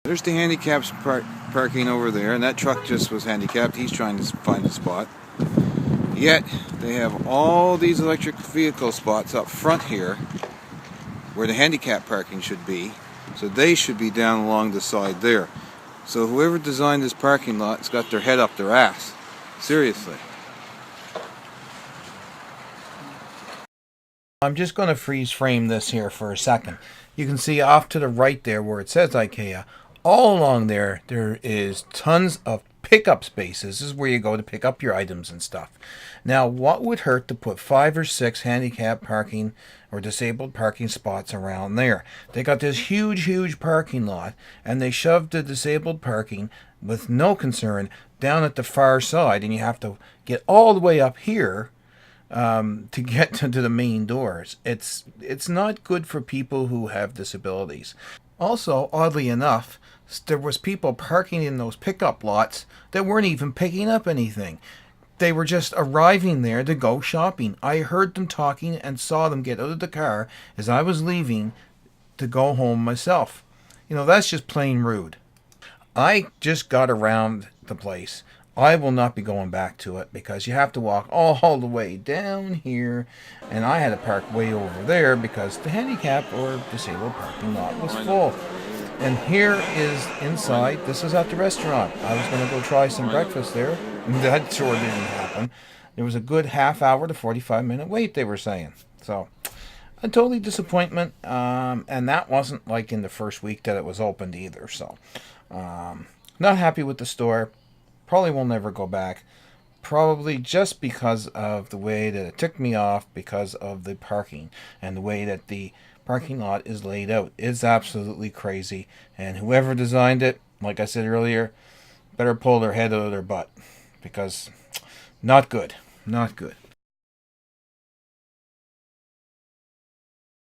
There's the handicapped parking over there, and that truck just was handicapped. He's trying to find a spot. Yet, they have all these electric vehicle spots up front here where the handicap parking should be. So they should be down along the side there. So whoever designed this parking lot's got their head up their ass. Seriously. I'm just going to freeze frame this here for a second. You can see off to the right there where it says IKEA. All along there is tons of pickup spaces. This is where you go to pick up your items and stuff. Now, what would hurt to put 5 or 6 handicap parking or disabled parking spots around there? They got this huge parking lot, and they shoved the disabled parking with no concern down at the far side, and you have to get all the way up here to get to the main doors. It's not good for people who have disabilities. Also, oddly enough, there was people parking in those pickup lots that weren't even picking up anything. They were just arriving there to go shopping. I heard them talking and saw them get out of the car as I was leaving to go home myself. You know, that's just plain rude. I just got around the place. I will not be going back to it because you have to walk all the way down here, and I had to park way over there because the handicap or disabled parking lot was full. And here is inside. This is at the restaurant. I was going to go try some breakfast there. That sure didn't happen. There was a good half hour to 45-minute wait, they were saying. So, a totally disappointment. And that wasn't like in the first week that it was opened either. So, not happy with the store. Probably will never go back. Probably just because of the way that it ticked me off because of the parking and the way that the parking lot is laid out. It's absolutely crazy. And whoever designed it, like I said earlier, better pull their head out of their butt because not good. Not good.